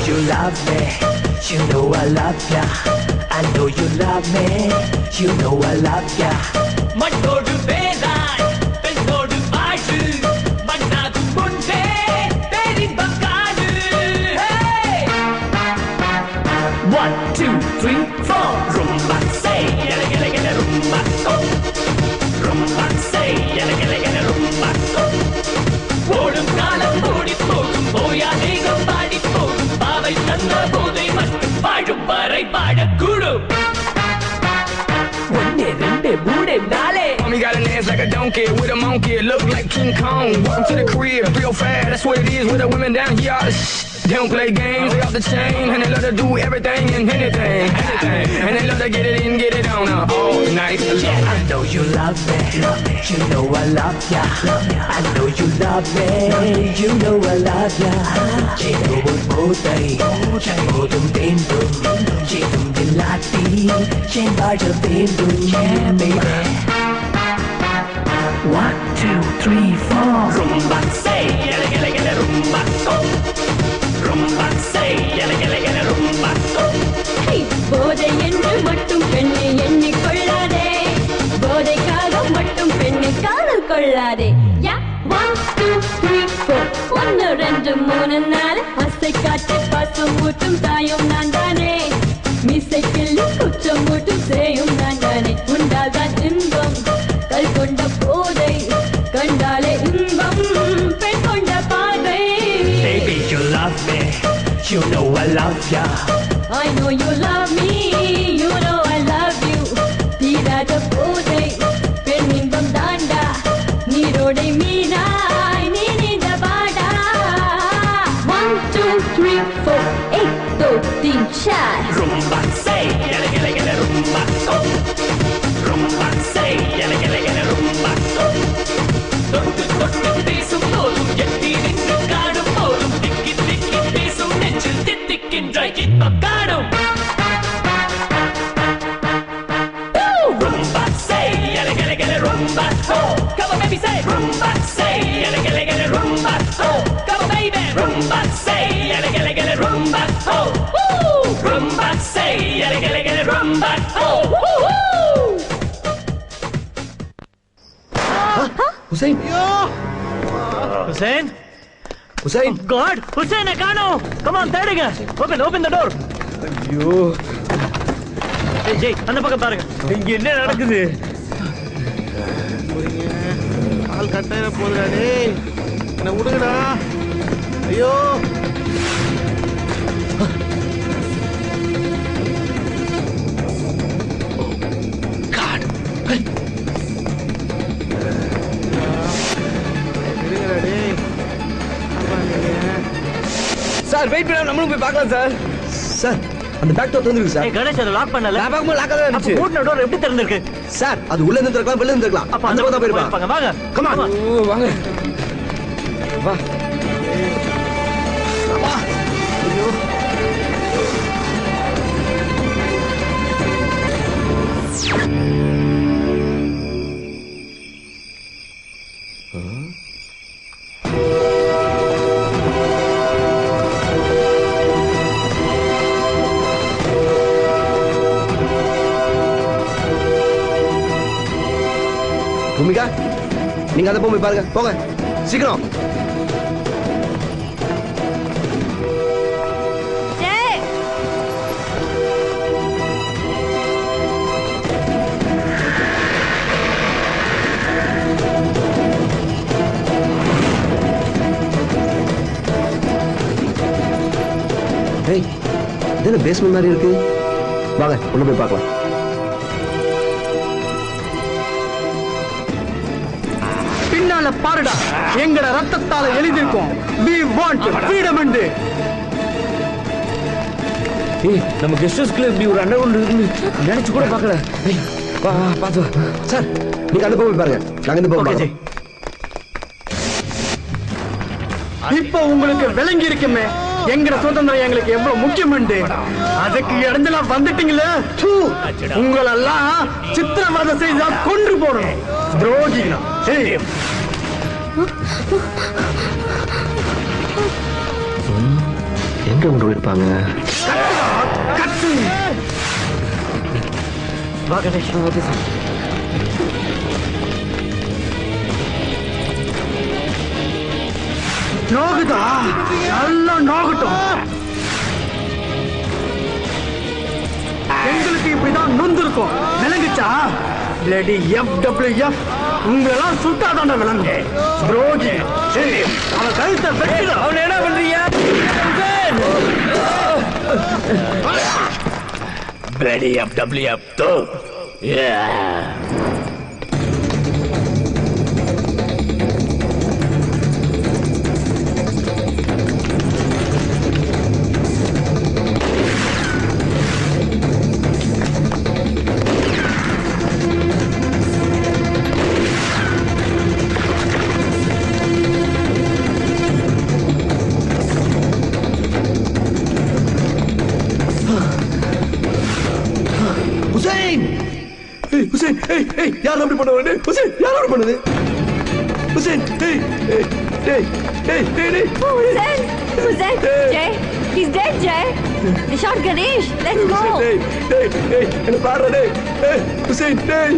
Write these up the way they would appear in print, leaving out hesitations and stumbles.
you love me, you know I love ya. I know you love me, you know I love ya. மண்ணோடு வேதாய் பெண்ணோடு வாழு மண்ணாது முன்பே பேரின்பம் காடு. 1 2 3 4 rumba say gele gele gele rumba go. Rumba say gele gele gele rumba go. ஓடும் காலம் ஓடி போகும் போயா தேகம் பாடி போகும் பாவை தந்த போதை மட்டும் வாழும் வரை பாடக்கூடும். 1 2 3 4 Mommy got a dance like a donkey with a monkey, look like King Kong. Welcome to the crib, real fast. That's what it is with the women down here. All the they don't play games, they off the chain, and they love to do everything and anything, and they love to get it in, get it on all night long. Yeah, I know you love me, you know I love ya. I know you love me, you know I love ya. Chidum bodai, chidum vendum, chidum dilati, chimbaja vendum, yeah baby. 1 2 3 4 rumba say gele gele gele rumba go. Rumba say gele gele gele rumba go. Hey bodai ennu mattum penne enni kollade, bodaikkaaga mattum penne kaadal kollade. Yeah 1 2 3 4 1 2 3 4 asai kaate pasum mootum taayum naan daane, misai killi kucham mootum seyum naan daane. Undaldan imbam kal konda bodai kandale imbam pen konda paadai. Baby you love me, you know I love ya. I know you love me, you know I love you. Tirada bodai penimbam danda neerodai meenai neeninda vaada. 1 2 3 4 1 2 3 4 Rumba say gele gele gele rumba go. Rumba say gele gele gele rumba go. தொட்டு தொட்டு பேசும் போதும் எட்டி நின்று காடும் போதும் திக்கி திக்கி பேசும் நெஞ்சில் தித்திக்கின்ற இன்பம் காடும். Rumba say gele gele gele rumba go. Come on baby say rumba say gele gele gele rumba go. Come on baby rumba say gele gele gele rumba go. Rumba say gele gele gele rumba go. Hussein! Hussein? Hussein! God! Hussein, I can't! Come on, தேடுங்க. Open the door. ஐயோ! ஜெய், அந்த பக்கம் பாருங்க. இங்க என்ன நடக்குது? ஆள் கட்டாயிர போதுடா டேய். என்ன விடுங்கடா. ஐயோ! God! சார் வெயிட் பண்ணா நம்மளும் போய் பார்க்கலாம் சார். சார் அந்த பேக் டோர் திறந்துருக்கு சார். ஏய் கணேஷ் அதை லாக் பண்ணல. நான் பார்க்கும்போது லாக் தான் இருந்துச்சு. அப்ப பூட்டின டோர் எப்படி திறந்திருக்கு? சார் அது உள்ள இருந்து திறக்கலாம் வெளிய இருந்து திறக்கலாம். அப்ப அந்த பக்கம் தான் போயிருப்பாங்க. வாங்க. Come on. வாங்க. வா. வா. ஐயோ. பூமிகா நீங்க அந்த போய் பாருங்க போங்க சீக்கிரம். ஏய் இது பேஸ்மெண்ட் மாதிரி இருக்கு. வாங்க உள்ள போய் பார்க்கலாம். பின்னால பாருடா, எங்கட ரத்தத்தால எழுதிருக்கும் we want freedom and ஏய் நம்ம கெஸ்ட் ஹவுஸ்க்குள்ள இப்படி ஒரு அண்டர்கிரவுண்ட் இருக்குன்னு நினைச்சு கூட பார்க்கல. ஏய் வா வா பாத்து வா. சார் நீங்க அந்த போய் பாருங்க. நாங்க இந்த போய் பாருங்க. இப்போ உங்களுக்கு விளங்கி இருக்குமே எங்கட சுதந்திரம் எங்களுக்கு எவ்வளவு முக்கியம்னு. அதுக்கு இடைஞ்சலா வந்துட்டீங்களே, உங்களெல்லாம் சித்திரவதை செய்தா கொன்று போடணும் துரோகிகளா. எங்க கொண்டு போயிருப்பாங்க? வா கணேஷ். Okay sir. நோகுதா? நல்லா நோகட்டும். எங்களுக்கு இப்படிதான் நொந்திருக்கும். விளங்குச்சா? லேடி FWF உங்களெல்லாம் சுட்டாதாண்ட விளங்கு. துரோகி. அவன் கழுத்தை வெட்டுங்க. அவன் என்ன பண்றீங்க? Bloody FWF தோ. Hussein, hey, யார் அப்படி பண்ணுவாங்க? Hussein, யார் அப்படி பண்ணுது? Hussein, hey. Hussein, Jay, he's dead, Jay. They shot Ganesh. Let's go. Hey, என்ன பாரு டேய். Hey, Hussein, hey.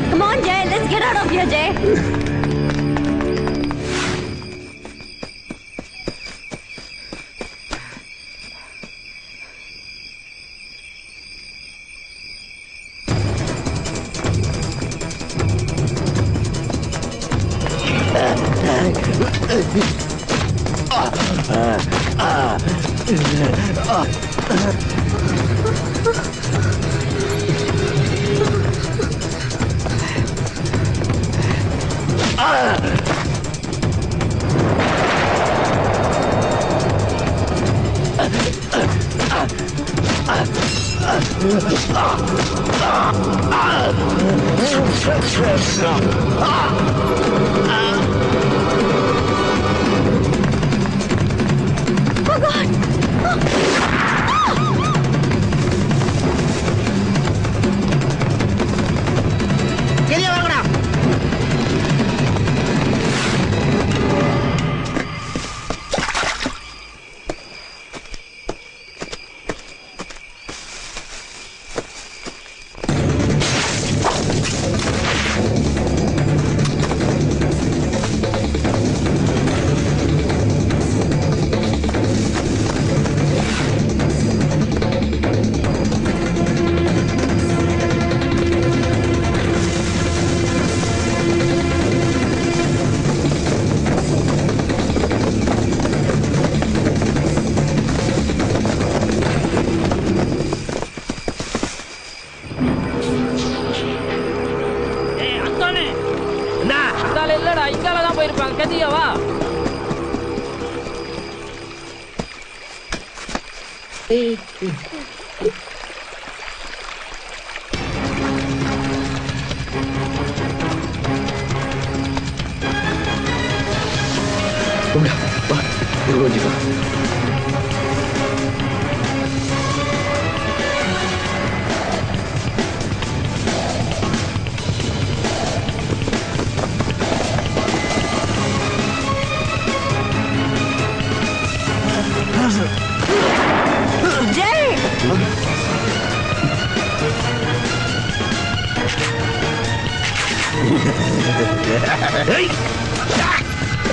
Come on, Jay, let's get out of here, Jay.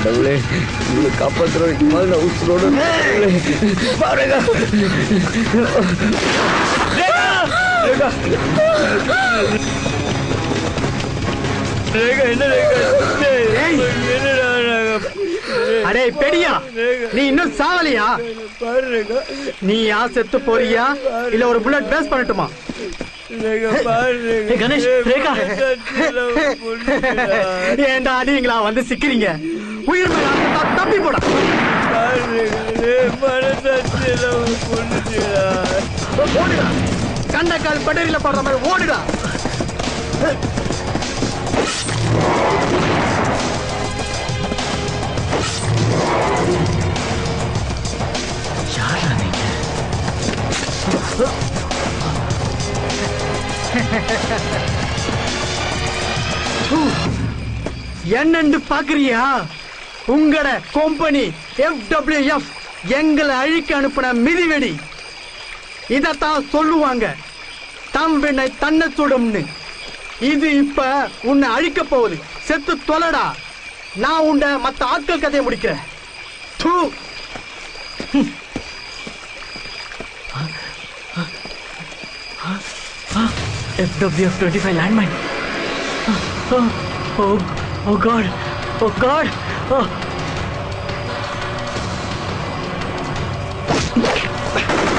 கடவுளே, இவ்வளவு காப்பாத்துறதுக்கு மேல நான் உசுரோட பாருங்க. அடே பெரியா, நீ இன்னும் சாவலியா? நீ யா செத்து போறியா இல்ல ஒரு புல்லட் பேஸ் பண்ணட்டுமா? கணேஷ், ரேகா ஏண்டா நீங்களா வந்து சிக்கிறீங்க? உயிர் மேல தப்பி போட ஓடுடா, கண்டக்கால் படரில போடுற மாதிரி ஓடுடா. யாரா நீங்க? என்னன்னு பாக்குறியா? உங்களோட கம்பெனி FWF எங்களை அழிக்க அனுப்பின மிதிவெடி. இதத்தான் சொல்லுவாங்க தம்பினை தன்னை சுடும்னு. இது இப்ப உன்னை அழிக்க போகுது. செத்து தொலைடா. நான் உன்னை மத்த ஆட்கள் கதையை முடிக்கிறேன். தூ. FWF 25 landmine. Oh God. Oh God. Oh.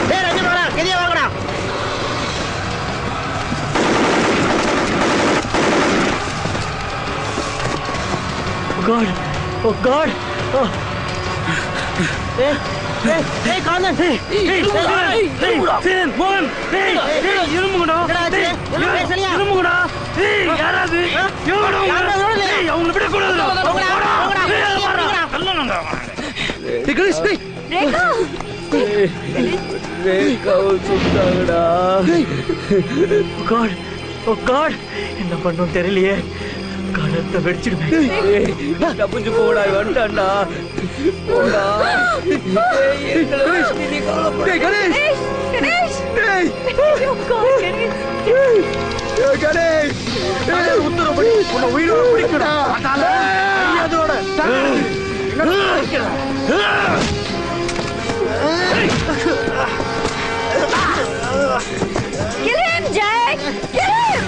டேய் ரஞ்சித் வாடா, கெதியா வாங்கடா. Oh God. Oh God. Oh. டேய் காந்தன். என்ன பண்ணும் தெரியலையே. கணத்தை வெடிச்சிடுவேன். தப்பிச்சு போடா, வந்துட்டான்டா. போடா. உத்தரப்படி உன்னை உயிரோட பிடிக்கடா. அதோட Kill him, Jay! Kill him!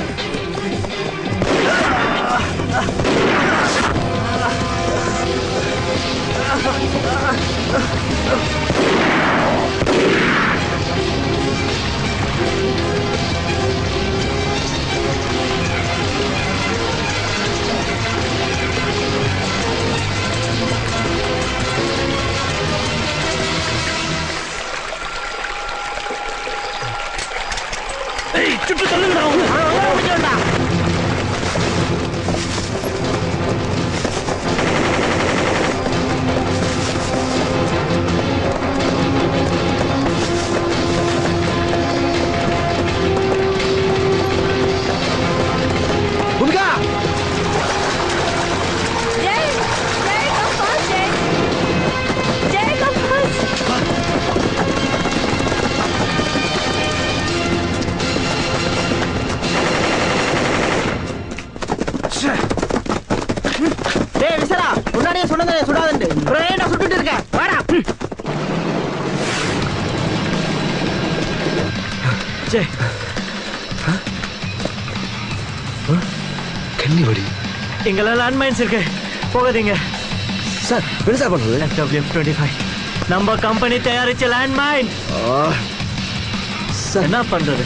சுட்டு தள்ளுங்கடா. Jay! Jay, come first, Jay! Jay, come first! டேய் விசரா, முன்னாடியே சொன்னதே சுடாதண்டு. பிரேண்டா சுட்டுட்டு இருக்க. வாடா. ஜெய், கன்னிவடி. இங்கெல்லாம் லேண்ட்மைன்ஸ் இருக்கு. போகாதீங்க. சார் என்ன சார் பண்றது? FWF 25 நம்ம கம்பெனி தயாரிச்ச லேண்ட்மைன். சார் என்ன பண்றது?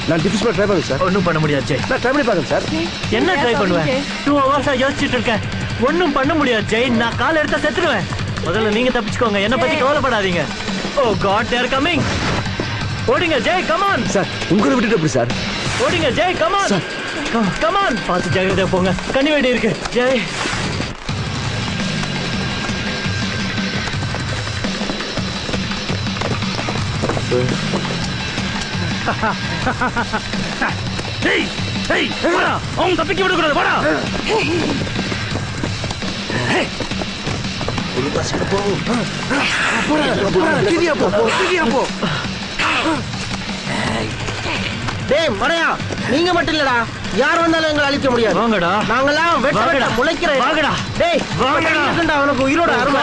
நான் டிஃபிஸ் பண்ண ட்ரை பண்ணுறேன் சார். ஒன்றும் பண்ண முடியாது ஜெய். நான் ட்ரை பண்ணி பார்க்குறேன் சார். என்ன ட்ரை பண்ணுவேன்? 2 ஹவர்ஸா யோசிச்சுட்டு இருக்கேன். ஒன்றும் பண்ண முடியாது ஜெய். நான் கால் எடுத்தா செத்துடுவேன். முதல்ல நீங்க தப்பிச்சுக்கோங்க. என்ன பத்தி கவலைப்படாதீங்க. Oh god, they are coming. ஓடிங்க ஜெய், கம் ஆன். சார் உங்களை விட்டுட்டு எப்படி சார்? ஓடிங்க Jai, come on. Sir. Come on. பார்த்து ஜாகிரதையா போங்க. கண்ணி வெடி இருக்கு ஜெய். அவங்க தப்பிக்க விடக்கூடாது. வாடா. டேய் மடையா, நீங்க மட்டும் இல்லடா, யார் வந்தாலும் எங்களை அழிக்க முடியாது. வாங்கடா. நாங்கெல்லாம் வெட்ட வாங்கடா. வெட்ட முளைக்கிற. வாங்கடா. டேய் வாங்கடா. அவனுக்கு உயிரோட அருமை.